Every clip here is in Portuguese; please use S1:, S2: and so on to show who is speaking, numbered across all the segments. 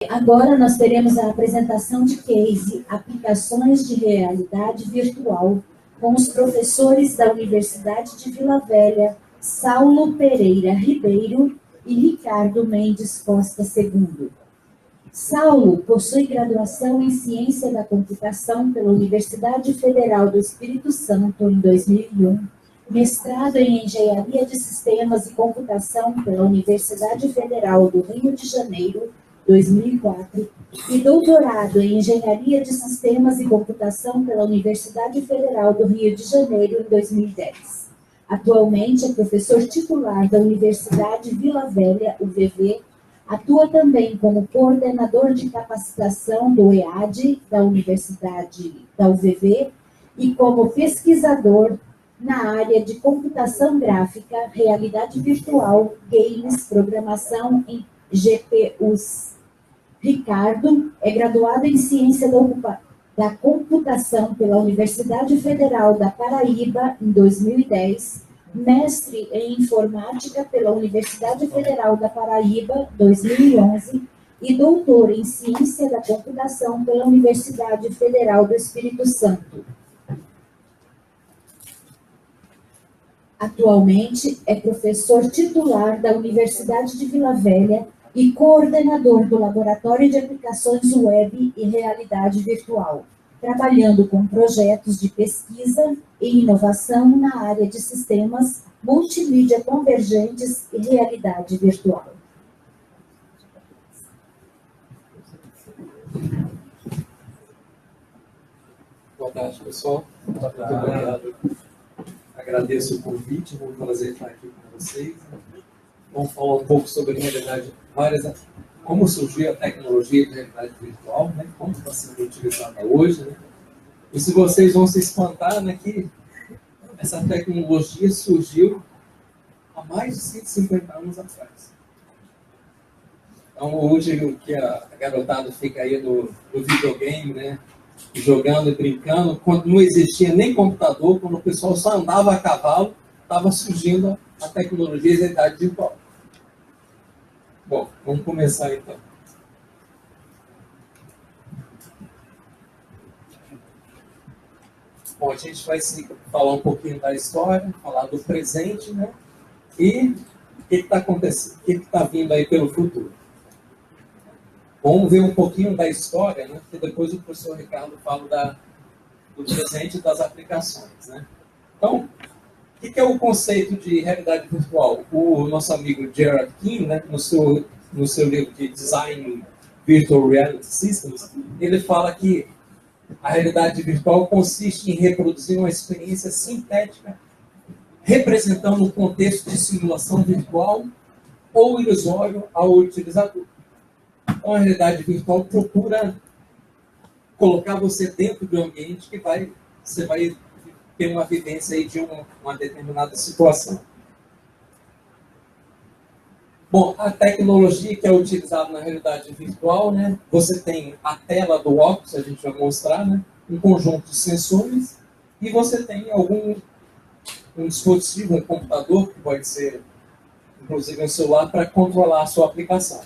S1: Agora nós teremos a apresentação de case Aplicações de Realidade Virtual com os professores da Universidade de Vila Velha, Saulo Pereira Ribeiro e Ricardo Mendes Costa II. Saulo possui graduação em Ciência da Computação pela Universidade Federal do Espírito Santo em 2001, mestrado em Engenharia de Sistemas e Computação pela Universidade Federal do Rio de Janeiro, 2004, e doutorado em Engenharia de Sistemas e Computação pela Universidade Federal do Rio de Janeiro, em 2010. Atualmente é professor titular da Universidade Vila Velha, UVV, atua também como coordenador de capacitação do EAD, da Universidade da UVV, e como pesquisador na área de computação gráfica, realidade virtual, games, programação em GPUs. Ricardo é graduado em Ciência da Computação pela Universidade Federal da Paraíba, em 2010, mestre em Informática pela Universidade Federal da Paraíba, 2011, e doutor em Ciência da Computação pela Universidade Federal do Espírito Santo. Atualmente é professor titular da Universidade de Vila Velha e coordenador do Laboratório de Aplicações Web e Realidade Virtual, trabalhando com projetos de pesquisa e inovação na área de sistemas, multimídia convergentes e realidade virtual.
S2: Boa tarde, pessoal. Muito obrigado. Agradeço o convite, é um prazer estar aqui com vocês. Vamos falar um pouco sobre realidade, como surgiu a tecnologia de realidade virtual, né? Como está sendo utilizada hoje, né? E se vocês vão se espantar, né, que essa tecnologia surgiu há mais de 150 anos atrás. Então, hoje, o que a garotada fica aí no videogame, né, jogando e brincando, quando não existia nem computador, quando o pessoal só andava a cavalo, estava surgindo a tecnologia de realidade virtual. Bom, vamos começar então. Bom, a gente vai falar um pouquinho da história, falar do presente, né? E o que está acontecendo, o que está vindo aí pelo futuro. Vamos ver um pouquinho da história, né? Porque depois o professor Ricardo fala do presente e das aplicações, né? Então, o que é o conceito de realidade virtual? O nosso amigo Gerard King, né, no seu livro de Design Virtual Reality Systems, ele fala que a realidade virtual consiste em reproduzir uma experiência sintética, representando um contexto de simulação virtual ou ilusório ao utilizador. Então, a realidade virtual procura colocar você dentro de um ambiente que você vai ter uma vivência aí de uma determinada situação. Bom, a tecnologia que é utilizada na realidade virtual, né? Você tem a tela do óculos, a gente vai mostrar, né? Um conjunto de sensores, e você tem um dispositivo, um computador, que pode ser, inclusive, um celular, para controlar a sua aplicação.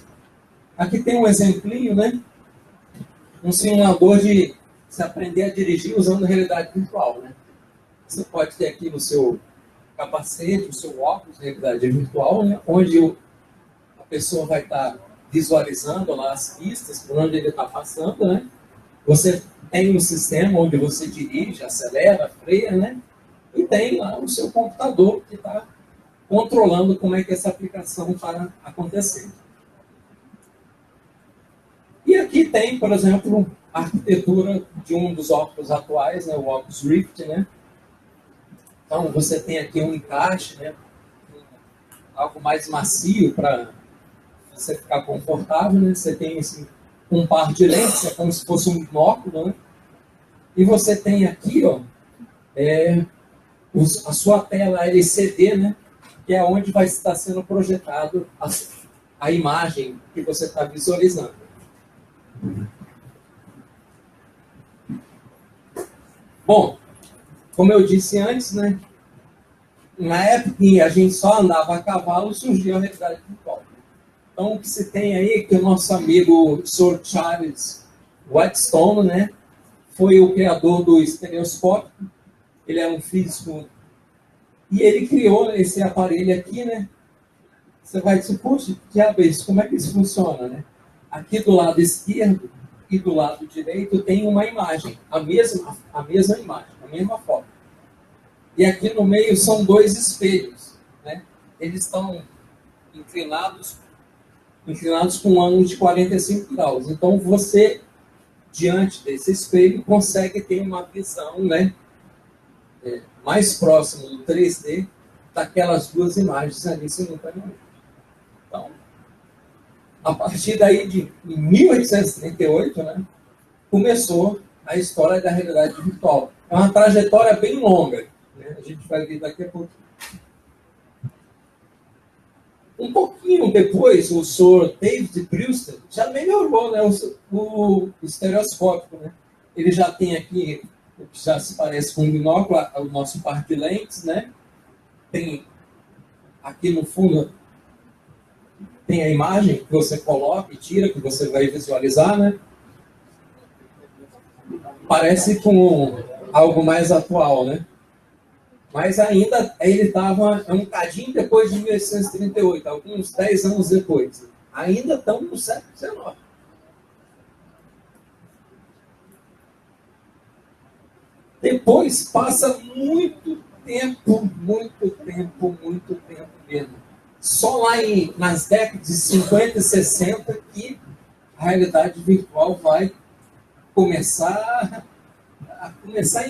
S2: Aqui tem um exemplinho, né? Um simulador de se aprender a dirigir usando realidade virtual, né? Você pode ter aqui no seu capacete, o seu óculos, realidade virtual, né? Onde a pessoa vai estar visualizando lá as pistas por onde ele está passando, né? Você tem um sistema onde você dirige, acelera, freia, né? E tem lá o seu computador que está controlando como é que essa aplicação está acontecendo. E aqui tem, por exemplo, a arquitetura de um dos óculos atuais, né? O Oculus Rift, né? Então, você tem aqui um encaixe, né? Algo mais macio para você ficar confortável, né? Você tem um par de lentes, é como se fosse um binóculo, né? E você tem aqui, ó, a sua tela LCD, né? Que é onde vai estar sendo projetado a imagem que você está visualizando. Bom, como eu disse antes, né? Na época que a gente só andava a cavalo, surgiu a realidade virtual. Então, o que se tem aí é que o nosso amigo Sir Charles Whitestone, né, foi o criador do estereoscópio. Ele é um físico e ele criou esse aparelho aqui, né? Você vai dizer, poxa, diabo, como é que isso funciona, né? Aqui do lado esquerdo e do lado direito tem uma imagem, a mesma imagem, a mesma foto. E aqui no meio são dois espelhos, né? Eles estão inclinados com um ângulo de 45 graus. Então você, diante desse espelho, consegue ter uma visão, né, mais próxima do 3D daquelas duas imagens ali simultaneamente. Então, a partir daí de 1838, né, começou a história da realidade virtual. É uma trajetória bem longa, né? A gente vai ver daqui a pouco. Um pouquinho depois, o Sr. David Brewster já melhorou, né, o estereoscópio, né? Ele já tem aqui o que já se parece com um binóculo, o nosso par de lentes, né? Tem aqui no fundo tem a imagem que você coloca e tira, que você vai visualizar, né? Parece com algo mais atual, né? Mas ainda ele estava um cadinho depois de 1838, alguns 10 anos depois. Ainda estamos no século XIX. Depois passa muito tempo mesmo. Só lá nas décadas de 50 e 60 que a realidade virtual vai começar a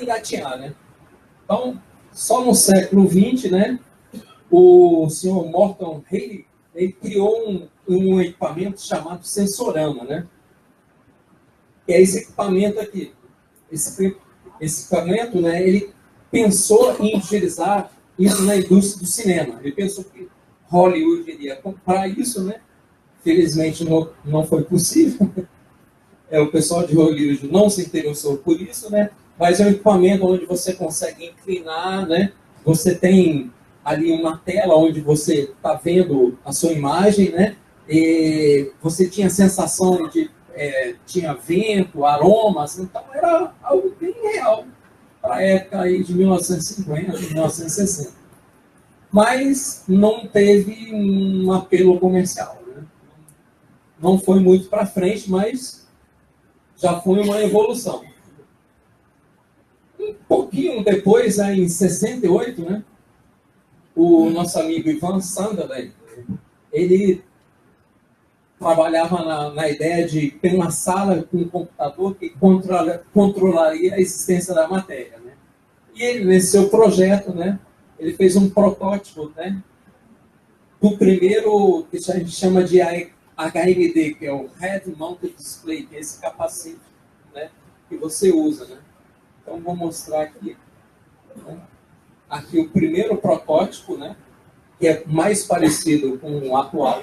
S2: engatinhar, né? Então, só no século XX, né, o senhor Morton Haley, ele criou um equipamento chamado Sensorama, né? Que é esse equipamento aqui. Esse equipamento, né, ele pensou em utilizar isso na indústria do cinema. Ele pensou que Hollywood iria comprar isso, né? Felizmente não foi possível. O pessoal de Hollywood não se interessou por isso, né? Mas é um equipamento onde você consegue inclinar, né? Você tem ali uma tela onde você está vendo a sua imagem, né? E você tinha a sensação de tinha vento, aromas, então era algo bem real para a época aí de 1950, 1960. Mas não teve um apelo comercial, né? Não foi muito para frente, mas já foi uma evolução. Um pouquinho depois, aí, em 68, né, o nosso amigo Ivan Sunderland, ele trabalhava na ideia de ter uma sala com um computador que controlaria a existência da matéria, né? E ele, nesse seu projeto, né, ele fez um protótipo, né, do primeiro, que a gente chama de HMD, que é o Head Mounted Display, que é esse capacete, né, que você usa, né? Então, vou mostrar aqui, né, aqui o primeiro protótipo, né, que é mais parecido com o atual.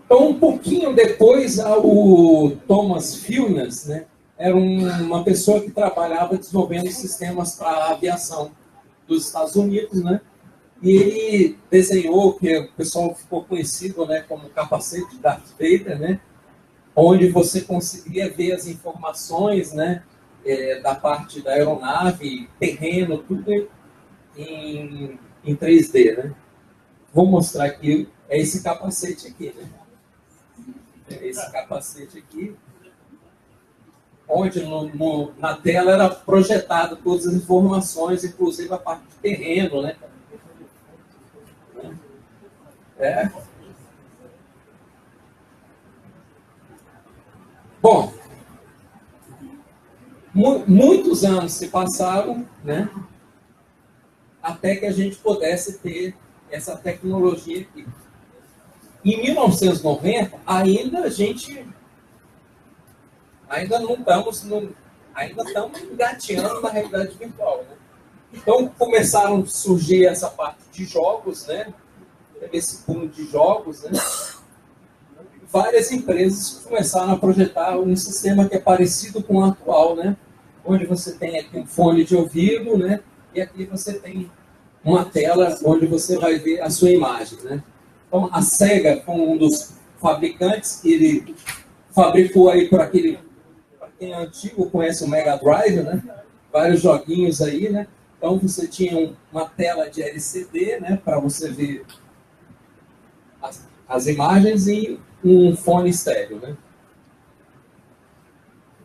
S2: Então, um pouquinho depois, o Thomas Furness, né, era uma pessoa que trabalhava desenvolvendo sistemas para a aviação dos Estados Unidos, né? E ele desenhou, que o pessoal ficou conhecido, né, como capacete de Darth Vader, né? Onde você conseguia ver as informações, né, da parte da aeronave, terreno, tudo em 3D, né? Vou mostrar aqui, é esse capacete aqui, né? Esse capacete aqui, onde na tela era projetado todas as informações, inclusive a parte de terreno, né? Bom, muitos anos se passaram, né? Até que a gente pudesse ter essa tecnologia aqui. Em 1990, ainda não estamos ainda estamos engateando na realidade virtual, né? Então começaram a surgir essa parte de jogos, né? Esse boom de jogos, né? Várias empresas começaram a projetar um sistema que é parecido com o atual, né? Onde você tem aqui um fone de ouvido, né? E aqui você tem uma tela onde você vai ver a sua imagem, né? Então, a Sega foi um dos fabricantes, ele fabricou aí para quem é antigo, conhece o Mega Drive, né? Vários joguinhos aí, né? Então, você tinha uma tela de LCD, né? Para você ver as imagens e um fone estéreo, né?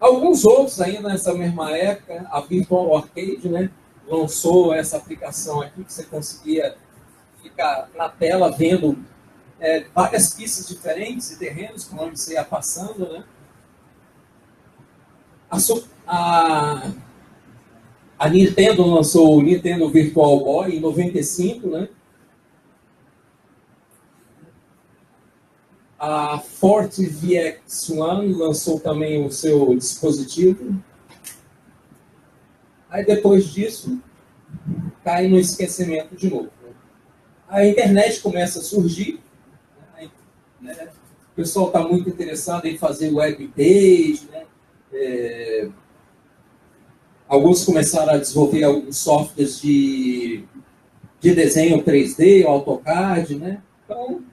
S2: Alguns outros ainda nessa mesma época, a Virtual Arcade, né? Lançou essa aplicação aqui que você conseguia ficar na tela vendo várias pistas diferentes e terrenos por onde você ia passando, né? A Nintendo lançou o Nintendo Virtual Boy em 95, né? A Forte VX1 lançou também o seu dispositivo. Aí depois disso, cai no esquecimento de novo. A internet começa a surgir, né? O pessoal está muito interessado em fazer webpage, né? Alguns começaram a desenvolver alguns softwares de desenho 3D, AutoCAD, né? Então,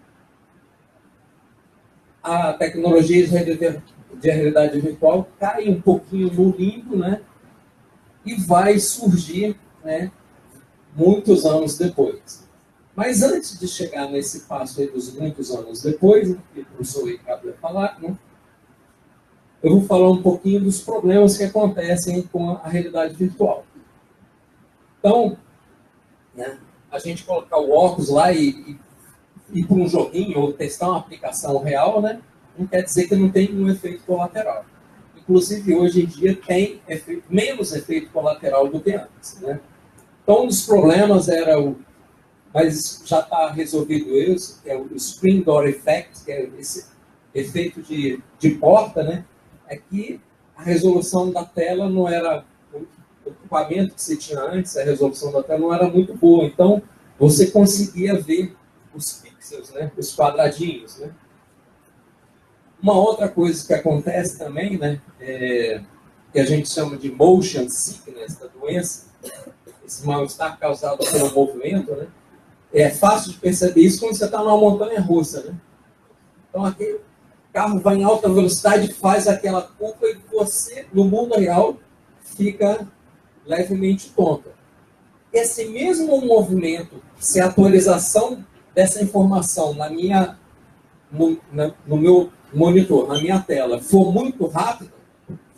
S2: a tecnologia de realidade virtual cai um pouquinho no limbo, né? E vai surgir, né, muitos anos depois. Mas antes de chegar nesse passo aí dos muitos anos depois, né, que o professor Ricardo vai falar, né, eu vou falar um pouquinho dos problemas que acontecem com a realidade virtual. Então, né, a gente colocar o óculos lá e ir para um joguinho ou testar uma aplicação real, né, não quer dizer que não tem um efeito colateral. Inclusive, hoje em dia, tem menos efeito colateral do que antes, né? Então, um dos problemas era mas já está resolvido isso, que é o Screen Door Effect, que é esse efeito de porta, né? É que a resolução da tela não era, o equipamento que você tinha antes, a resolução da tela não era muito boa, então você conseguia ver os pixels, né? Os quadradinhos, né? Uma outra coisa que acontece também, né, que a gente chama de motion sickness, da doença, esse mal-estar causado pelo movimento, né, é fácil de perceber isso quando você está numa montanha-russa, né? Então, aquele carro vai em alta velocidade, faz aquela curva e você, no mundo real, fica levemente tonta. Esse mesmo movimento, se a atualização dessa informação no meu monitor, na minha tela, for muito rápido,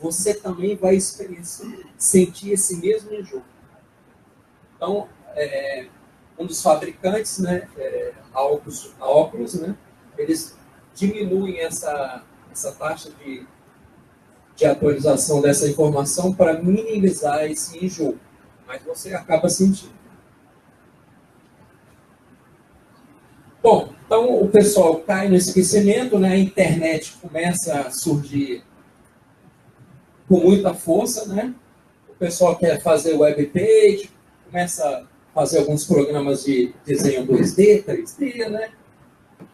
S2: você também vai sentir esse mesmo enjoo. Então, um dos fabricantes, né, a Oculus, né, eles diminuem essa taxa de atualização dessa informação para minimizar esse enjoo, mas você acaba sentindo. Bom, então o pessoal cai no esquecimento, né? A internet começa a surgir com muita força, né? O pessoal quer fazer webpage, começa a fazer alguns programas de desenho 2D, 3D, né?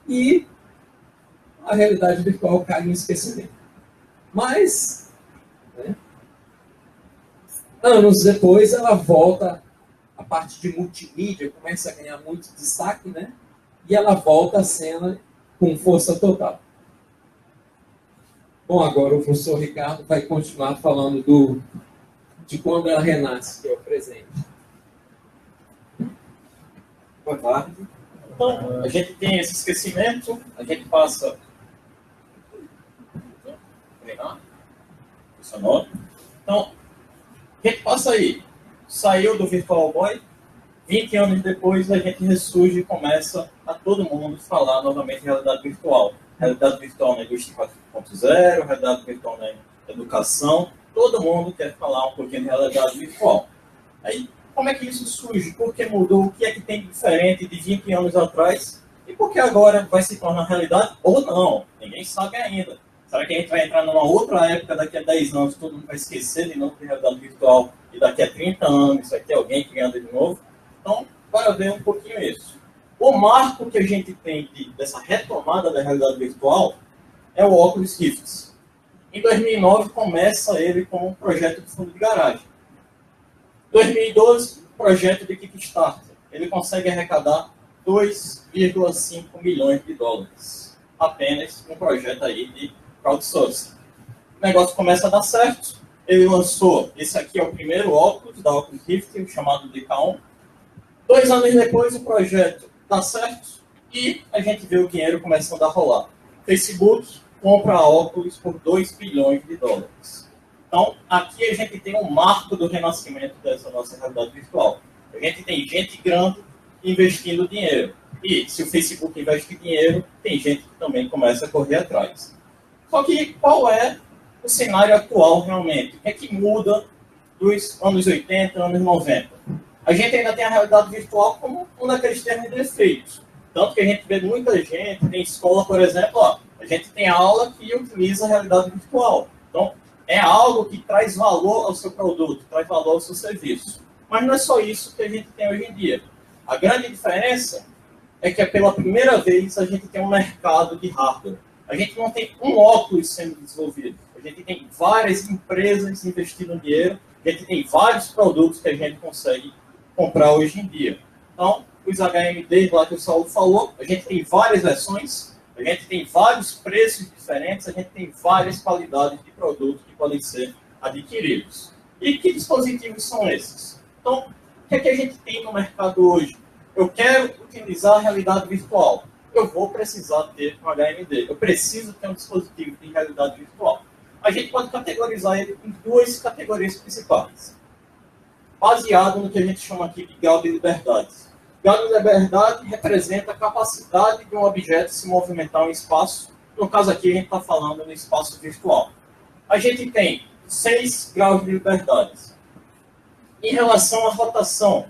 S2: E a realidade virtual cai no esquecimento. Mas, né, anos depois, ela volta, a parte de multimídia começa a ganhar muito destaque, né? E ela volta à cena com força total. Bom, agora o professor Ricardo vai continuar falando de quando ela renasce, que é o presente.
S3: Boa tarde. Então, a gente tem esse esquecimento, a gente passa... Funcionou? Então, a gente passa aí. Saiu do Virtual Boy, 20 anos depois a gente ressurge e começa a todo mundo falar novamente de realidade virtual. Realidade virtual na indústria 4.0, realidade virtual na educação, todo mundo quer falar um pouquinho de realidade virtual. Aí, como é que isso surge? Por que mudou? O que é que tem de diferente de 20 anos atrás? E por que agora vai se tornar realidade ou não? Ninguém sabe ainda. Será que a gente vai entrar numa outra época, daqui a 10 anos, todo mundo vai esquecer de novo de realidade virtual, e daqui a 30 anos vai ter alguém criando de novo? Então, para ver um pouquinho isso. O marco que a gente tem dessa retomada da realidade virtual é o Oculus Rift. Em 2009, começa ele como um projeto de fundo de garagem. Em 2012, projeto de Kickstarter. ele consegue arrecadar 2,5 milhões de dólares, apenas um projeto aí de crowdsourcing. O negócio começa a dar certo, ele lançou, esse aqui é o primeiro óculos da Oculus Rift, chamado DK1. 2 anos depois o projeto dá certo e a gente vê o dinheiro começando a rolar. Facebook compra a Oculus por 2 bilhões de dólares. Então, aqui a gente tem um marco do renascimento dessa nossa realidade virtual. A gente tem gente grande investindo dinheiro. E se o Facebook investe dinheiro, tem gente que também começa a correr atrás. Só que qual é o cenário atual realmente? O que é que muda dos anos 80, anos 90? A gente ainda tem a realidade virtual como um daqueles termos de efeitos. Tanto que a gente vê muita gente, tem escola, por exemplo, ó, a gente tem aula que utiliza a realidade virtual. Então, é algo que traz valor ao seu produto, traz valor ao seu serviço. Mas não é só isso que a gente tem hoje em dia. A grande diferença é que pela primeira vez a gente tem um mercado de hardware. A gente não tem um óculos sendo desenvolvido. A gente tem várias empresas investindo dinheiro. A gente tem vários produtos que a gente consegue comprar hoje em dia. Então, os HMDs lá que o Saulo falou, a gente tem várias versões, a gente tem vários preços diferentes, a gente tem várias qualidades de produtos que podem ser adquiridos. E que dispositivos são esses? Então, o que é que a gente tem no mercado hoje? Eu quero utilizar a realidade virtual. Eu vou precisar ter um HMD. Eu preciso ter um dispositivo de realidade virtual. A gente pode categorizar ele em 2 categorias principais. Baseado no que a gente chama aqui de grau de liberdade. Grau de liberdade representa a capacidade de um objeto se movimentar em espaço. No caso aqui, a gente está falando no espaço virtual. A gente tem 6 graus de liberdade. Em relação à rotação,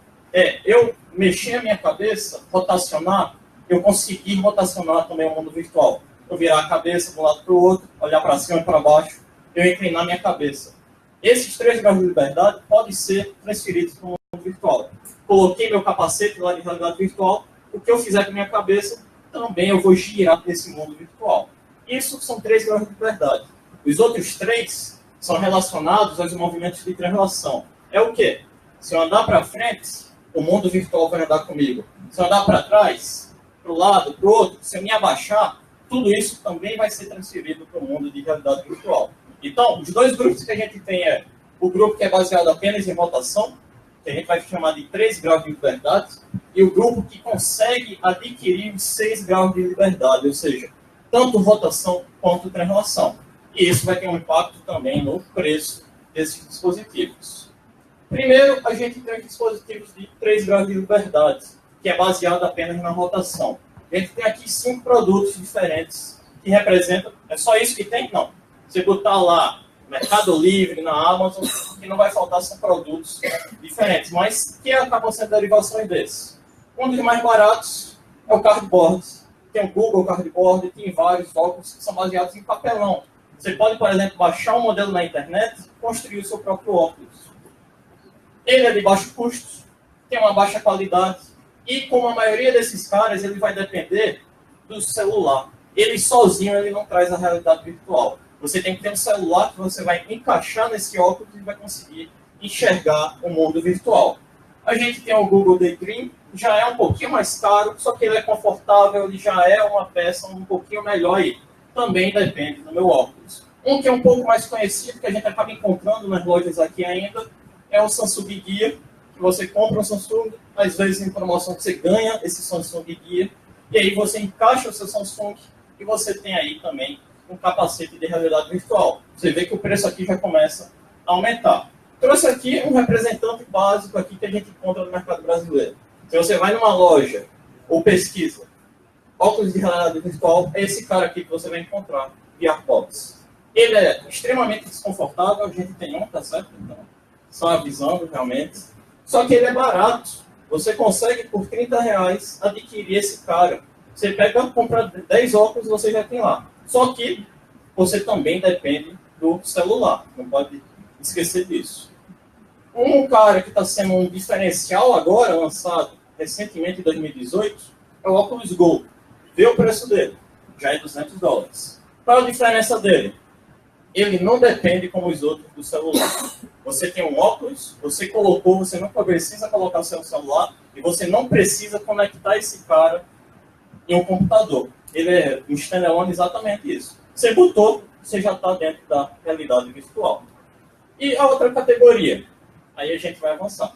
S3: eu mexer a minha cabeça, rotacionar, eu conseguir rotacionar também o mundo virtual. Eu virar a cabeça de um lado para o outro, olhar para cima e para baixo, eu inclinar minha cabeça. Esses 3 graus de liberdade podem ser transferidos para o mundo virtual. Coloquei meu capacete lá de realidade virtual, o que eu fizer com a minha cabeça, também eu vou girar nesse mundo virtual. Isso são 3 graus de liberdade. Os outros 3 são relacionados aos movimentos de translação. É o quê? Se eu andar para frente, o mundo virtual vai andar comigo. Se eu andar para trás, para o lado, para o outro, se eu me abaixar, tudo isso também vai ser transferido para o mundo de realidade virtual. Então, os 2 grupos que a gente tem é o grupo que é baseado apenas em rotação, que a gente vai chamar de 3 graus de liberdade, e o grupo que consegue adquirir os 6 graus de liberdade, ou seja, tanto rotação quanto translação. E isso vai ter um impacto também no preço desses dispositivos. Primeiro, a gente tem os dispositivos de 3 graus de liberdade, que é baseado apenas na rotação. A gente tem aqui 5 produtos diferentes que representam... É só isso que tem? Não. Você botar lá Mercado Livre, na Amazon, que não vai faltar são produtos diferentes, mas que acabam sendo derivações desses. Um dos mais baratos é o Cardboard. Tem o Google Cardboard, tem vários óculos que são baseados em papelão. Você pode, por exemplo, baixar um modelo na internet e construir o seu próprio óculos. Ele é de baixo custo, tem uma baixa qualidade, e como a maioria desses caras, ele vai depender do celular. Ele sozinho ele não traz a realidade virtual. Você tem que ter um celular que você vai encaixar nesse óculos e vai conseguir enxergar o mundo virtual. A gente tem o Google Daydream, já é um pouquinho mais caro, só que ele é confortável, ele já é uma peça um pouquinho melhor aí. Também depende do meu óculos. Um que é um pouco mais conhecido, que a gente acaba encontrando nas lojas aqui ainda, é o Samsung Gear, que você compra um Samsung, às vezes em promoção você ganha esse Samsung Gear, e aí você encaixa o seu Samsung e você tem aí também um capacete de realidade virtual. Você vê que o preço aqui já começa a aumentar. Trouxe aqui um representante básico aqui que a gente encontra no mercado brasileiro. Se você vai numa loja ou pesquisa óculos de realidade virtual, é esse cara aqui que você vai encontrar, VRBox. Ele é extremamente desconfortável, a gente tem um, tá certo? Então, só avisando realmente. Só que ele é barato. Você consegue por R$30 adquirir esse cara. Você pega, compra 10 óculos e você já tem lá. Só que você também depende do celular. Não pode esquecer disso. Um cara que está sendo um diferencial agora, lançado recentemente em 2018, é o Oculus Go. Vê o preço dele. Já é $200. Qual a diferença dele? Ele não depende como os outros do celular. Você tem um óculos, você colocou, você não precisa colocar seu celular e você não precisa conectar esse cara em um computador. Ele é um standalone exatamente isso. Você botou, você já está dentro da realidade virtual. E a outra categoria, aí a gente vai avançar.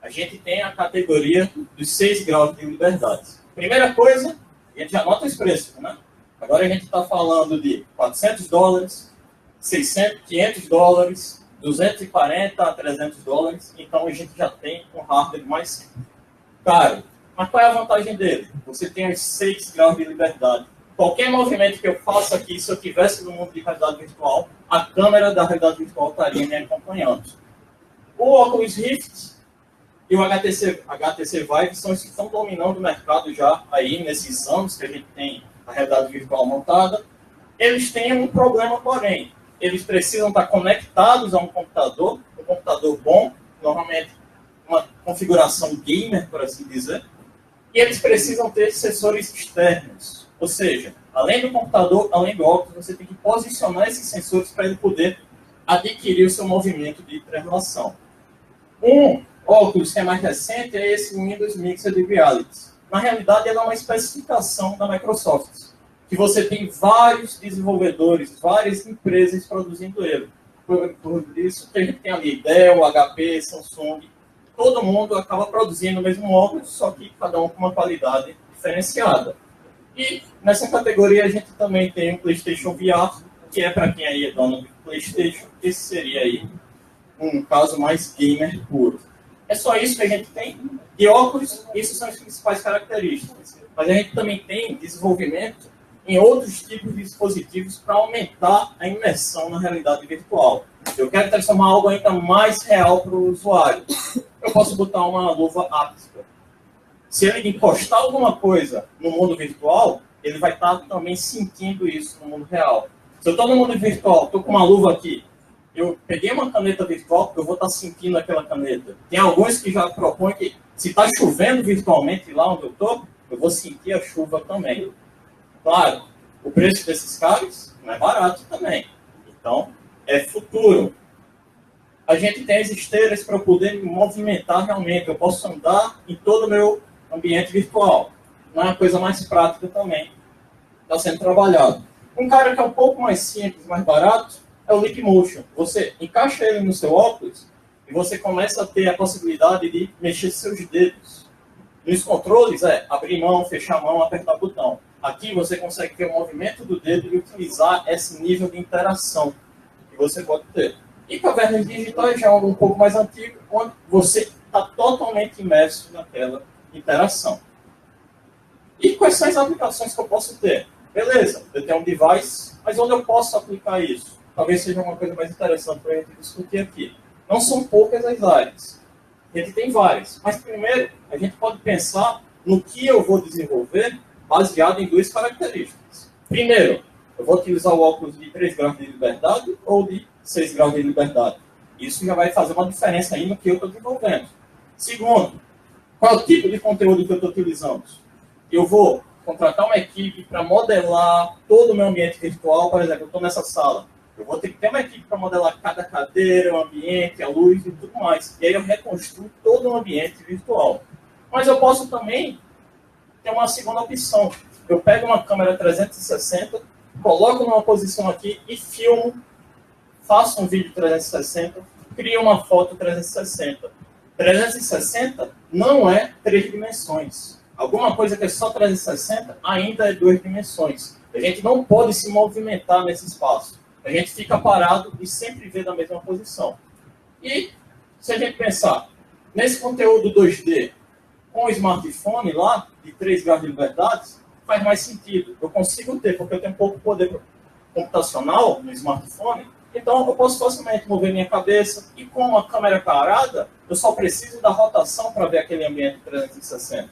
S3: A gente tem a categoria dos 6 graus de liberdade. Primeira coisa, a gente já nota os preços, né? Agora a gente está falando de $400, 600, $500, 240 a $300. Então a gente já tem um hardware mais caro. Mas qual é a vantagem dele? Você tem os 6 graus de liberdade. Qualquer movimento que eu faça aqui, se eu estivesse no mundo de realidade virtual, a câmera da realidade virtual estaria me acompanhando. O Oculus Rift e o HTC Vive são os que estão dominando o mercado já aí nesses anos que a gente tem a realidade virtual montada. Eles têm um problema, porém. Eles precisam estar conectados a um computador bom, normalmente uma configuração gamer, por assim dizer, e eles precisam ter sensores externos. Ou seja, além do computador, além do óculos, você tem que posicionar esses sensores para ele poder adquirir o seu movimento de translação. Um óculos que é mais recente é esse Windows Mixed Reality. Na realidade, ele é uma especificação da Microsoft, que você tem vários desenvolvedores, várias empresas produzindo ele. Por isso que a gente tem ali Dell, HP, Samsung, todo mundo acaba produzindo o mesmo óculos, só que cada um com uma qualidade diferenciada. E nessa categoria a gente também tem o PlayStation VR, que é para quem aí é dono do PlayStation. Esse seria aí um caso mais gamer puro. É só isso que a gente tem. E óculos, isso são as principais características. Mas a gente também tem desenvolvimento em outros tipos de dispositivos para aumentar a imersão na realidade virtual. Eu quero transformar algo ainda mais real para o usuário. Eu posso botar uma luva áptica. Se ele encostar alguma coisa no mundo virtual, ele vai estar também sentindo isso no mundo real. Se eu estou no mundo virtual, estou com uma luva aqui, eu peguei uma caneta virtual, eu vou estar sentindo aquela caneta. Tem alguns que já propõem que, se está chovendo virtualmente lá onde eu estou, eu vou sentir a chuva também. Claro, o preço desses caras não é barato também. Então, é futuro. A gente tem as esteiras para eu poder me movimentar realmente. Eu posso andar em todo o meu ambiente virtual. Não é uma coisa mais prática também. Está sendo trabalhado. Um cara que é um pouco mais simples, mais barato, é o Leapmotion. Você encaixa ele no seu óculos e você começa a ter a possibilidade de mexer seus dedos. Nos controles é abrir mão, fechar a mão, apertar o botão. Aqui você consegue ter o movimento do dedo e utilizar esse nível de interação que você pode ter. E cavernas digitais já é algo um pouco mais antigo, onde você está totalmente imerso naquela interação. E quais são as aplicações que eu posso ter? Beleza, eu tenho um device, mas onde eu posso aplicar isso? Talvez seja uma coisa mais interessante para a gente discutir aqui. Não são poucas as áreas. A gente tem várias. Mas primeiro, a gente pode pensar no que eu vou desenvolver baseado em duas características. Primeiro, eu vou utilizar o óculos de 3 graus de liberdade ou de 6 graus de liberdade. Isso já vai fazer uma diferença aí no que eu estou desenvolvendo. Segundo, qual é o tipo de conteúdo que eu estou utilizando? Eu vou contratar uma equipe para modelar todo o meu ambiente virtual. Por exemplo, eu estou nessa sala. Eu vou ter que ter uma equipe para modelar cada cadeira, o ambiente, a luz e tudo mais. E aí eu reconstruo todo o ambiente virtual. Mas eu posso também ter uma segunda opção. Eu pego uma câmera 360, coloco numa posição aqui e filmo, faço um vídeo 360, crio uma foto 360. 360 não é 3 dimensões. Alguma coisa que é só 360 ainda é 2 dimensões. A gente não pode se movimentar nesse espaço. A gente fica parado e sempre vê na mesma posição. E se a gente pensar nesse conteúdo 2D com o smartphone lá, de 3 graus de liberdade, faz mais sentido. Eu consigo ter, porque eu tenho pouco poder computacional no smartphone, então eu posso facilmente mover minha cabeça e com a câmera parada, eu só preciso da rotação para ver aquele ambiente 360.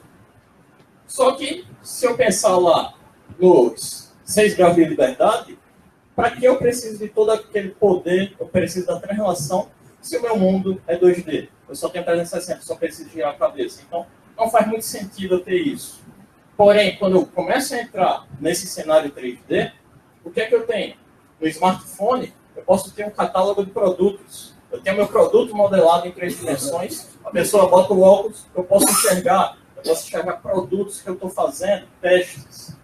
S3: Só que, se eu pensar lá nos 6 graus de liberdade, para que eu preciso de todo aquele poder, eu preciso da translação, se o meu mundo é 2D. Eu só tenho 360, só preciso girar a cabeça. Então, não faz muito sentido eu ter isso. Porém, quando eu começo a entrar nesse cenário 3D, o que é que eu tenho? No smartphone, eu posso ter um catálogo de produtos. Eu tenho meu produto modelado em 3 dimensões, a pessoa bota o óculos, eu posso enxergar produtos que eu estou fazendo, testes.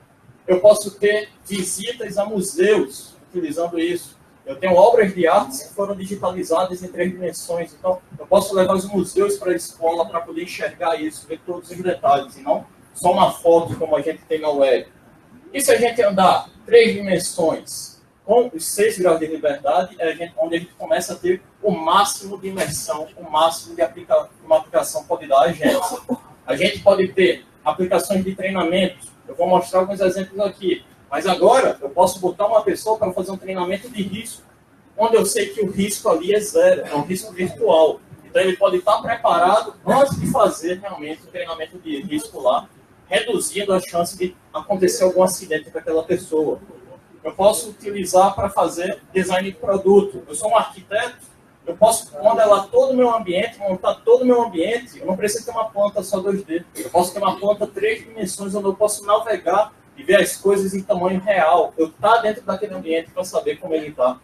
S3: Eu posso ter visitas a museus utilizando isso. Eu tenho obras de arte que foram digitalizadas em 3 dimensões. Então, eu posso levar os museus para a escola para poder enxergar isso, ver todos os detalhes, e não só uma foto como a gente tem na web. E se a gente andar 3 dimensões com os 6 graus de liberdade, onde a gente começa a ter o máximo de imersão, o máximo de uma aplicação pode dar a gente. A gente pode ter aplicações de treinamento. Eu vou mostrar alguns exemplos aqui. Mas agora, eu posso botar uma pessoa para fazer um treinamento de risco, onde eu sei que o risco ali é zero, é um risco virtual. Então, ele pode estar preparado antes de fazer realmente o treinamento de risco lá, reduzindo a chance de acontecer algum acidente com aquela pessoa. Eu posso utilizar para fazer design de produto. Eu sou um arquiteto, eu posso modelar todo o meu ambiente, montar todo o meu ambiente. Eu não preciso ter uma planta só 2D. Eu posso ter uma planta 3 dimensões, onde eu posso navegar e ver as coisas em tamanho real. Eu estar dentro daquele ambiente para saber como ele está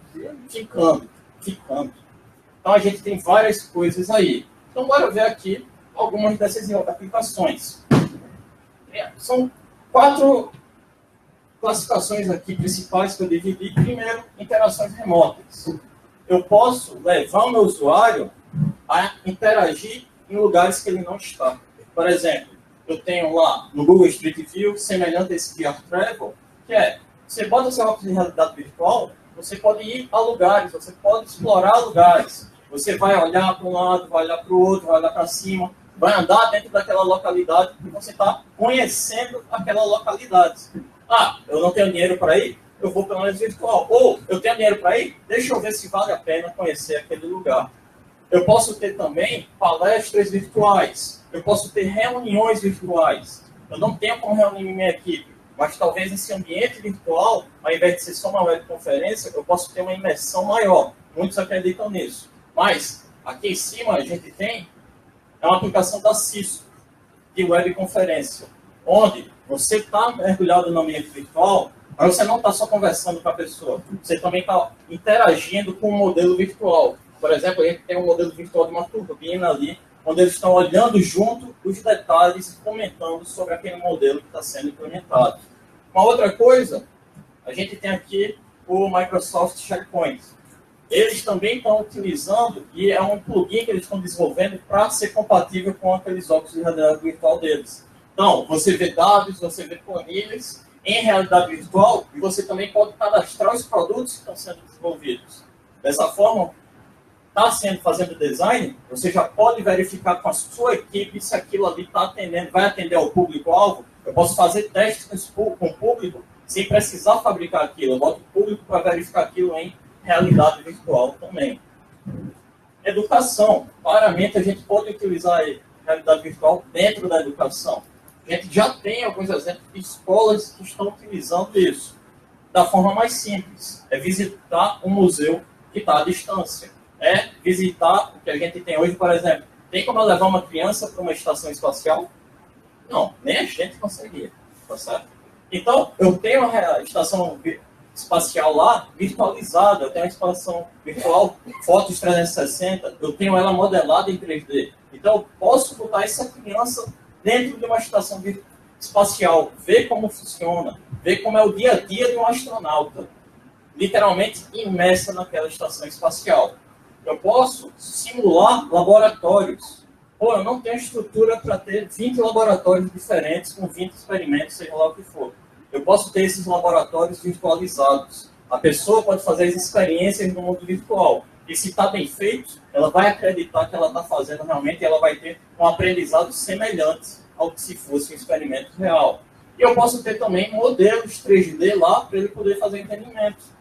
S3: ficando. Então, a gente tem várias coisas aí. Então, bora ver aqui algumas dessas aplicações. São 4 classificações aqui principais que eu dividi. Primeiro, interações remotas. Eu posso levar o meu usuário a interagir em lugares que ele não está. Por exemplo, eu tenho lá no Google Street View, semelhante a esse VR Travel, que é, você bota seu óculos de realidade virtual, você pode ir a lugares, você pode explorar lugares. Você vai olhar para um lado, vai olhar para o outro, vai olhar para cima, vai andar dentro daquela localidade e você está conhecendo aquela localidade. Ah, eu não tenho dinheiro para ir? Eu vou pelo menos virtual. Ou, eu tenho dinheiro para ir? Deixa eu ver se vale a pena conhecer aquele lugar. Eu posso ter também palestras virtuais. Eu posso ter reuniões virtuais. Eu não tenho como reunir minha equipe, mas talvez esse ambiente virtual, ao invés de ser só uma webconferência, eu posso ter uma imersão maior. Muitos acreditam nisso. Mas, aqui em cima, a gente tem uma aplicação da Cisco, de webconferência, onde você está mergulhado no ambiente virtual, mas você não está só conversando com a pessoa, você também está interagindo com o modelo virtual. Por exemplo, a gente tem um modelo virtual de uma turbina ali, onde eles estão olhando junto os detalhes e comentando sobre aquele modelo que está sendo implementado. Uma outra coisa, a gente tem aqui o Microsoft SharePoint. Eles também estão utilizando, e é um plugin que eles estão desenvolvendo para ser compatível com aqueles óculos de realidade virtual deles. Então, você vê dados, você vê planilhas em realidade virtual, e você também pode cadastrar os produtos que estão sendo desenvolvidos. Dessa forma, está fazendo design, você já pode verificar com a sua equipe se aquilo ali está atendendo, vai atender ao público-alvo. Eu posso fazer testes com o público sem precisar fabricar aquilo. Eu boto o público para verificar aquilo em realidade virtual também. Educação. Claramente, a gente pode utilizar a realidade virtual dentro da educação. A gente já tem alguns exemplos de escolas que estão utilizando isso da forma mais simples. É visitar um museu que está à distância. É visitar o que a gente tem hoje, por exemplo. Tem como levar uma criança para uma estação espacial? Não, nem a gente conseguia. Tá certo? Então, eu tenho a estação espacial lá virtualizada, eu tenho a estação virtual Fotos 360, eu tenho ela modelada em 3D. Então, eu posso botar essa criança dentro de uma estação espacial, ver como funciona, ver como é o dia a dia de um astronauta, literalmente imersa naquela estação espacial. Eu posso simular laboratórios. Pô, eu não tenho estrutura para ter 20 laboratórios diferentes com 20 experimentos, seja lá o que for. Eu posso ter esses laboratórios virtualizados. A pessoa pode fazer as experiências no mundo virtual. E se está bem feito, ela vai acreditar que ela está fazendo realmente e ela vai ter um aprendizado semelhante ao que se fosse um experimento real. E eu posso ter também modelos 3D lá para ele poder fazer entendimento.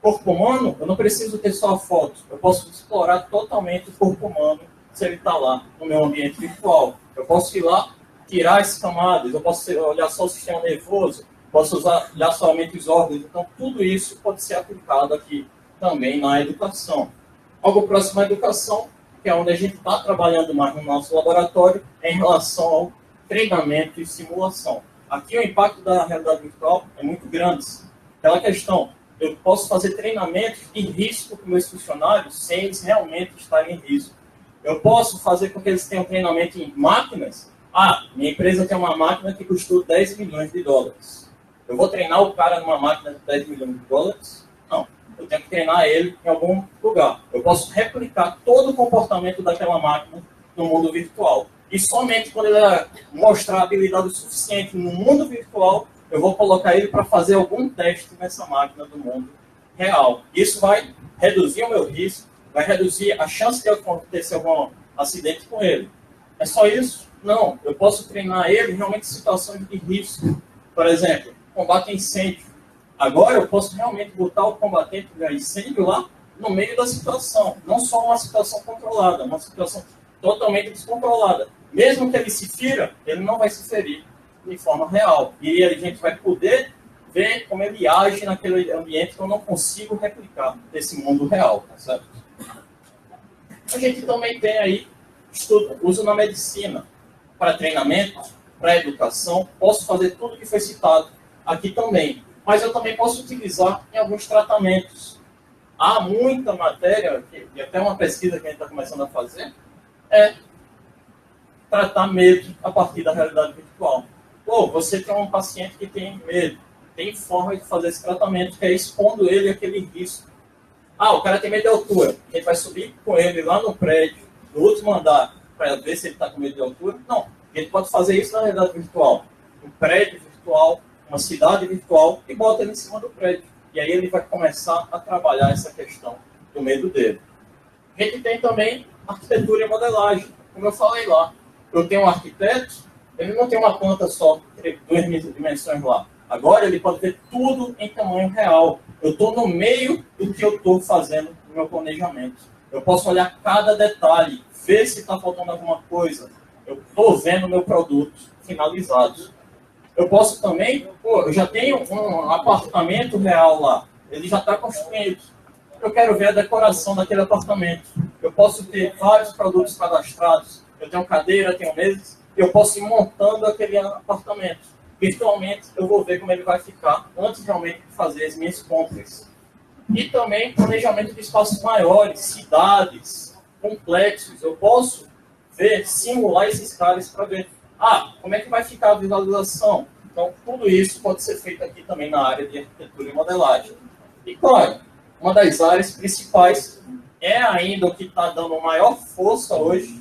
S3: Corpo humano, eu não preciso ter só a foto. Eu posso explorar totalmente o corpo humano se ele está lá no meu ambiente virtual. Eu posso ir lá, tirar as camadas, eu posso olhar só o sistema nervoso, posso olhar somente os órgãos. Então, tudo isso pode ser aplicado aqui também na educação. Algo próximo à educação, que é onde a gente está trabalhando mais no nosso laboratório, é em relação ao treinamento e simulação. Aqui o impacto da realidade virtual é muito grande. Aquela questão, eu posso fazer treinamentos de risco com meus funcionários sem eles realmente estarem em risco. Eu posso fazer com que eles tenham treinamento em máquinas. Minha empresa tem uma máquina que custou 10 milhões de dólares. Eu vou treinar o cara numa máquina de 10 milhões de dólares? Não. Eu tenho que treinar ele em algum lugar. Eu posso replicar todo o comportamento daquela máquina no mundo virtual. E somente quando ele mostrar habilidade suficiente no mundo virtual, eu vou colocar ele para fazer algum teste nessa máquina do mundo real. Isso vai reduzir o meu risco, vai reduzir a chance de acontecer algum acidente com ele. É só isso? Não. Eu posso treinar ele realmente em situações de risco. Por exemplo, combate a incêndio. Agora eu posso realmente botar o combatente de incêndio lá no meio da situação. Não só uma situação controlada, uma situação totalmente descontrolada. Mesmo que ele se fira, ele não vai se ferir de forma real. E a gente vai poder ver como ele age naquele ambiente que eu não consigo replicar desse mundo real, tá certo? A gente também tem aí uso na medicina, para treinamento, para educação. Posso fazer tudo que foi citado aqui também. Mas eu também posso utilizar em alguns tratamentos. Há muita matéria, e até uma pesquisa que a gente está começando a fazer, tratar medo a partir da realidade virtual. Você tem um paciente que tem medo. Tem forma de fazer esse tratamento, que é expondo ele àquele risco. O cara tem medo de altura. A gente vai subir com ele lá no prédio, no último andar, para ver se ele está com medo de altura. Não, a gente pode fazer isso na realidade virtual. Um prédio virtual, uma cidade virtual, e bota ele em cima do prédio. E aí ele vai começar a trabalhar essa questão do medo dele. A gente tem também arquitetura e modelagem. Como eu falei lá, eu tenho um arquiteto, ele não tem uma planta só, 2 dimensões lá. Agora ele pode ver tudo em tamanho real. Eu estou no meio do que eu estou fazendo no meu planejamento. Eu posso olhar cada detalhe, ver se está faltando alguma coisa. Eu estou vendo o meu produto finalizado. Eu posso também, eu já tenho um apartamento real lá. Ele já está construído. Eu quero ver a decoração daquele apartamento. Eu posso ter vários produtos cadastrados. Eu tenho cadeira, tenho mesas. Eu posso ir montando aquele apartamento. Virtualmente, eu vou ver como ele vai ficar antes realmente de fazer as minhas compras. E também planejamento de espaços maiores, cidades, complexos. Eu posso ver, simular esses caras para ver como é que vai ficar a visualização. Então, tudo isso pode ser feito aqui também na área de arquitetura e modelagem. E, claro, uma das áreas principais ainda o que está dando maior força hoje,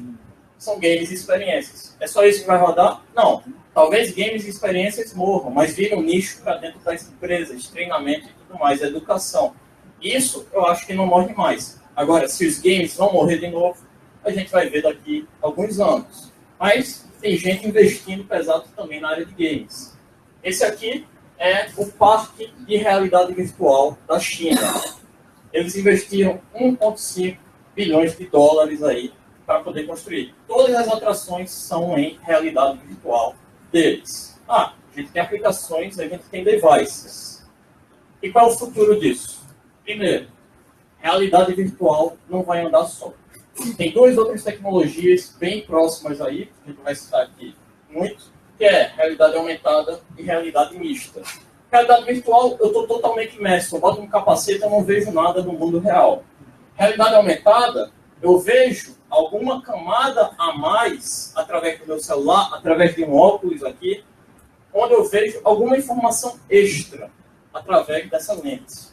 S3: são games e experiências. É só isso que vai rodar? Não. Talvez games e experiências morram, mas viram nicho para dentro das empresas, treinamento e tudo mais, educação. Isso eu acho que não morre mais. Agora, se os games vão morrer de novo, a gente vai ver daqui a alguns anos. Mas tem gente investindo pesado também na área de games. Esse aqui é o Parque de Realidade Virtual da China. Eles investiram 1,5 bilhões de dólares aí para poder construir. Todas as atrações são em realidade virtual deles. A gente tem aplicações, a gente tem devices. E qual é o futuro disso? Primeiro, realidade virtual não vai andar só. Tem 2 outras tecnologias bem próximas aí, que a gente vai citar aqui muito, que é realidade aumentada e realidade mista. Realidade virtual, eu estou totalmente imerso. Eu boto um capacete, eu não vejo nada no mundo real. Realidade aumentada, eu vejo alguma camada a mais através do meu celular, através de um óculos aqui, onde eu vejo alguma informação extra através dessa lente.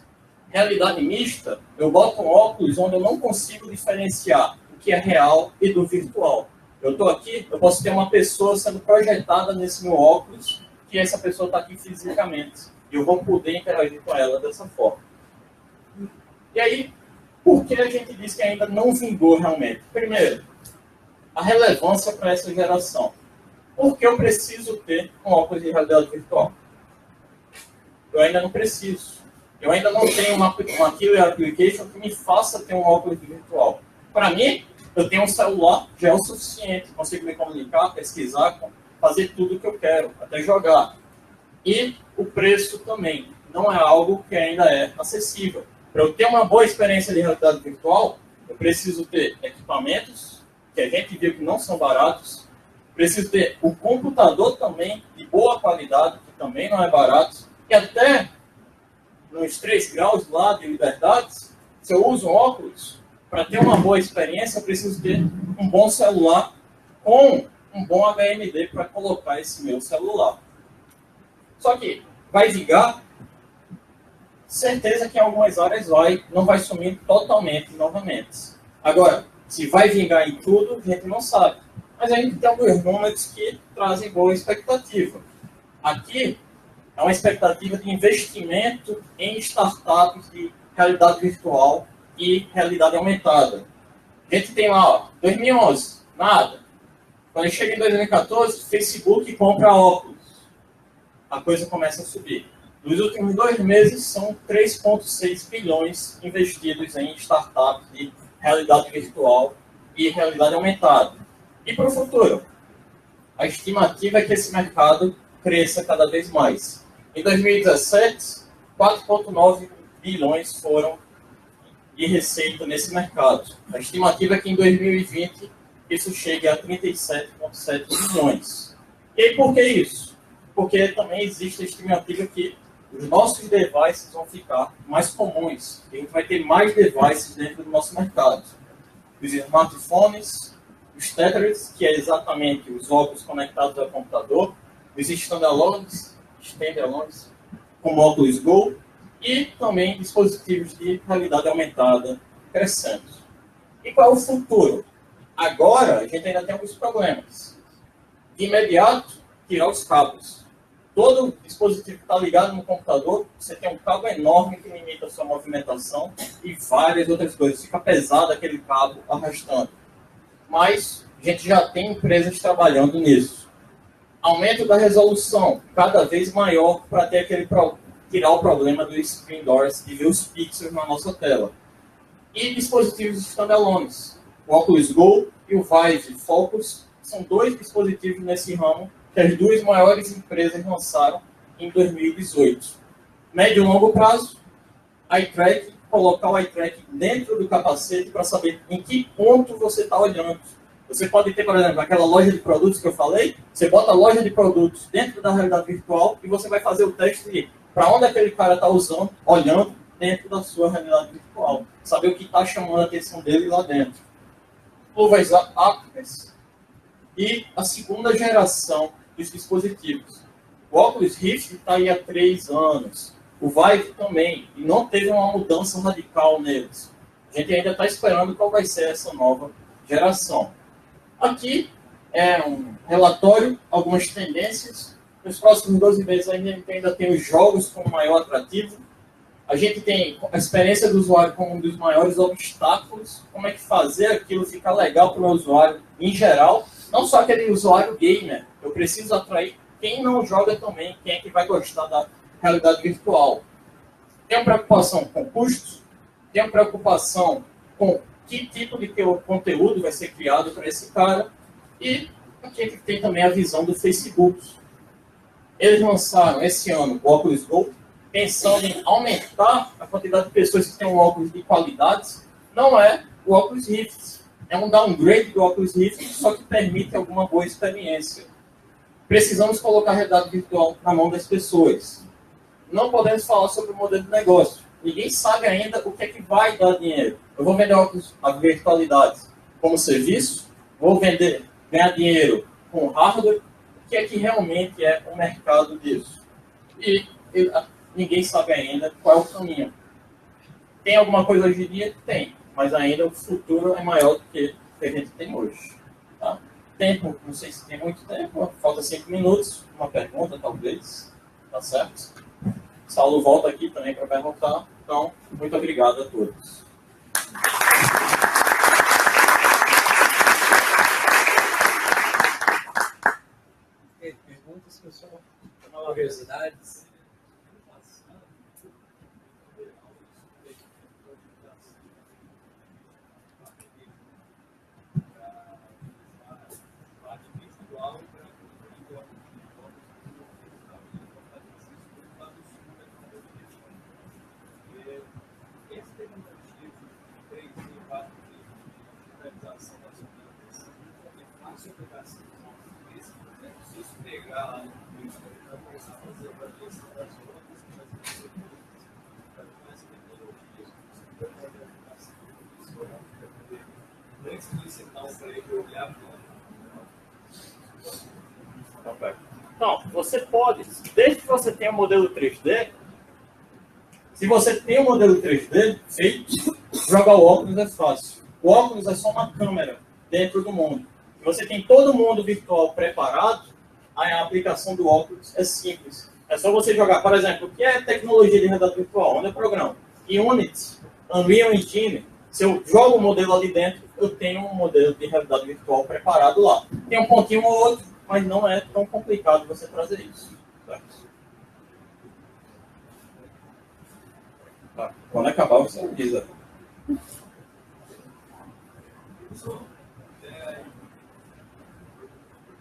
S3: Realidade mista, eu boto um óculos onde eu não consigo diferenciar o que é real e do virtual. Eu estou aqui, eu posso ter uma pessoa sendo projetada nesse meu óculos, que essa pessoa está aqui fisicamente. E eu vou poder interagir com ela dessa forma. E aí, por que a gente diz que ainda não vingou realmente? Primeiro, a relevância para essa geração. Por que eu preciso ter um óculos de realidade virtual? Eu ainda não preciso. Eu ainda não tenho uma killer application que me faça ter um óculos virtual. Para mim, eu tenho um celular, já é o suficiente. Consigo me comunicar, pesquisar, fazer tudo o que eu quero, até jogar. E o preço também não é algo que ainda é acessível. Para eu ter uma boa experiência de realidade virtual, eu preciso ter equipamentos, que a gente viu que não são baratos. Preciso ter o computador também, de boa qualidade, que também não é barato. E até nos 3 graus lá de liberdades, se eu uso óculos, para ter uma boa experiência, eu preciso ter um bom celular com um bom HMD para colocar esse meu celular. Só que vai vingar? Certeza que em algumas áreas não vai sumir totalmente novamente. Agora, se vai vingar em tudo, a gente não sabe. Mas a gente tem alguns números que trazem boa expectativa. Aqui é uma expectativa de investimento em startups de realidade virtual e realidade aumentada. A gente tem lá, ó, 2011, nada. Quando chega em 2014, Facebook compra óculos. A coisa começa a subir. Nos últimos 2 meses, são 3,6 bilhões investidos em startups de realidade virtual e realidade aumentada. E para o futuro? A estimativa é que esse mercado cresça cada vez mais. Em 2017, 4,9 bilhões foram de receita nesse mercado. A estimativa é que em 2020 isso chegue a 37,7 bilhões. E aí, por que isso? Porque também existe a estimativa que os nossos devices vão ficar mais comuns. A gente vai ter mais devices dentro do nosso mercado. Os smartphones, os tablets, que é exatamente os óculos conectados ao computador, os standalones, como o Oculus Go, e também dispositivos de realidade aumentada crescendo. E qual é o futuro? Agora, a gente ainda tem alguns problemas. De imediato, tirar os cabos. Todo dispositivo que está ligado no computador, você tem um cabo enorme que limita a sua movimentação e várias outras coisas. Fica pesado aquele cabo arrastando. Mas a gente já tem empresas trabalhando nisso. Aumento da resolução, cada vez maior para ter tirar o problema do screen doors e ver os pixels na nossa tela. E dispositivos standalones. O Oculus Go e o Vive Focus são 2 dispositivos nesse ramo que as 2 maiores empresas lançaram em 2018. Médio e longo prazo, eye tracking, colocar o eye tracking dentro do capacete para saber em que ponto você está olhando. Você pode ter, por exemplo, aquela loja de produtos que eu falei, você bota a loja de produtos dentro da realidade virtual e você vai fazer o teste de para onde aquele cara está olhando dentro da sua realidade virtual. Saber o que está chamando a atenção dele lá dentro. Luvas ápticas e a segunda geração dos dispositivos. O Oculus Rift está aí há 3 anos. O Vive também. E não teve uma mudança radical neles. A gente ainda está esperando qual vai ser essa nova geração. Aqui é um relatório, algumas tendências. Nos próximos 12 meses ainda tem os jogos como maior atrativo. A gente tem a experiência do usuário como um dos maiores obstáculos. Como é que fazer aquilo ficar legal para o usuário em geral. Não só aquele usuário gamer. Eu preciso atrair quem não joga também. Quem é que vai gostar da realidade virtual. Tem uma preocupação com custos. Tem uma preocupação com que tipo de conteúdo vai ser criado para esse cara. E aqui a gente tem também a visão do Facebook. Eles lançaram esse ano o Oculus Go, pensando em aumentar a quantidade de pessoas que têm um óculos de qualidade. Não é o Oculus Rift. É um downgrade do Oculus Rift, só que permite alguma boa experiência. Precisamos colocar a realidade virtual na mão das pessoas. Não podemos falar sobre o modelo de negócio. Ninguém sabe ainda o que é que vai dar dinheiro. Eu vou vender óculos a virtualidade como serviço? Vou ganhar dinheiro com hardware? O que é que realmente é o mercado disso? E ninguém sabe ainda qual é o caminho. Tem alguma coisa hoje em dia? Tem. Mas ainda o futuro é maior do que o que a gente tem hoje. Tá? Tempo, não sei se tem muito tempo. Falta 5 minutos. Uma pergunta, talvez. Tá certo? Saulo volta aqui também para perguntar. Então, muito obrigado a todos.
S2: Perguntas, pessoal? Curiosidades?
S4: Se eu pegar lá no Instagram, começar a fazer avaliação
S3: você pode, desde que você tenha um modelo 3D, se você tem um modelo 3D feito, jogar o óculos é fácil. O óculos é só uma câmera dentro do mundo. Se você tem todo mundo virtual preparado, a aplicação do óculos é simples. É só você jogar, por exemplo, o que é tecnologia de realidade virtual? Onde é programa? Unity, Unreal Engine. Se eu jogo o modelo ali dentro, eu tenho um modelo de realidade virtual preparado lá. Tem um pontinho ou outro, mas não é tão complicado você trazer isso. Certo? Tá. Quando acabar, você avisa.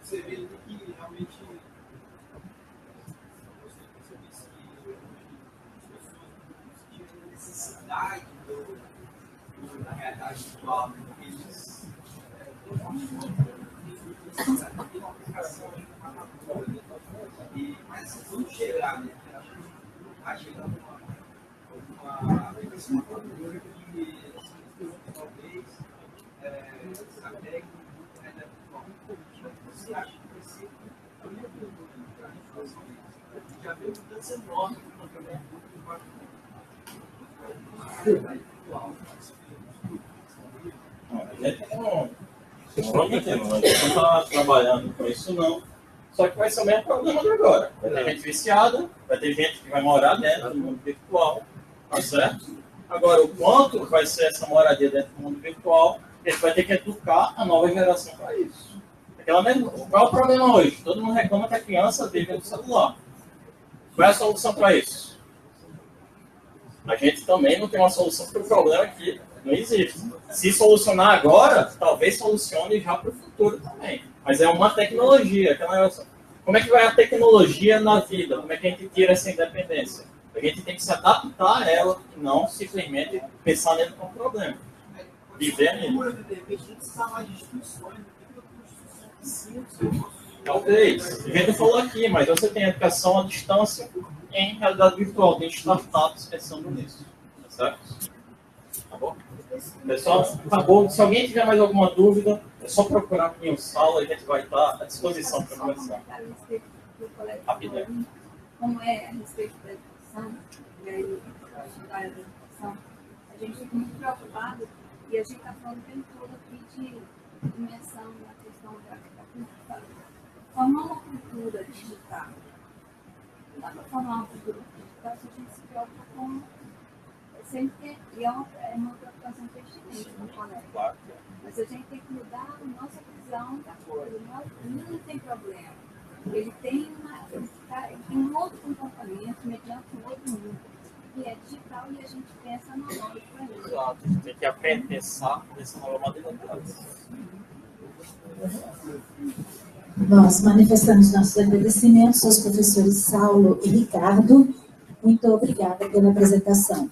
S4: Você vê que realmente você disse que as pessoas tinham necessidade da realidade virtual, eles têm uma aplicação mas vamos chegar, né? Vai chegar uma aplicação que talvez essa técnica você acha que vai ser já veio mudança enorme
S3: A gente não está trabalhando com isso, não. Só que vai ser o mesmo problema de agora. Vai ter gente viciada, vai ter gente que vai morar dentro do mundo virtual, tá certo? Agora, o quanto vai ser essa moradia dentro do mundo virtual, a gente vai ter que educar a nova geração para isso. Qual é o problema hoje? Todo mundo reclama que a criança vive no celular. Qual é a solução para isso? A gente também não tem uma solução para o problema que não existe. Se solucionar agora, talvez solucione já para o futuro também. Mas é uma tecnologia. Como é que vai a tecnologia na vida? Como é que a gente tira essa independência? A gente tem que se adaptar a ela e não simplesmente pensar nele como problema. Viver nele. Talvez. O Vitor falou aqui, mas você tem educação à distância em realidade virtual. Tem startups pensando nisso. Tá certo? Tá bom? Pessoal, acabou. Se alguém tiver mais alguma dúvida, é só procurar aqui em sala e a gente vai estar à disposição para conversar. Rapidinho.
S5: Como é a respeito da educação, e aí estudar a educação, a gente fica muito preocupado e a gente está falando o tempo todo aqui de dimensão na questão da cultura. Formar uma cultura digital. Não dá para formar uma cultura digital se a gente se preocupa com sempre, e é uma preocupação pertinente no colégio. Mas a gente tem que mudar a nossa visão da coisa. O menino não tem problema. Ele tem um outro comportamento mediante um outro mundo, que é digital e a gente pensa no nome para ele.
S3: Exato. A gente tem que aprender a pensar nessa nova modalidade.
S1: Nós manifestamos nossos agradecimentos aos professores Saulo e Ricardo. Muito obrigada pela apresentação.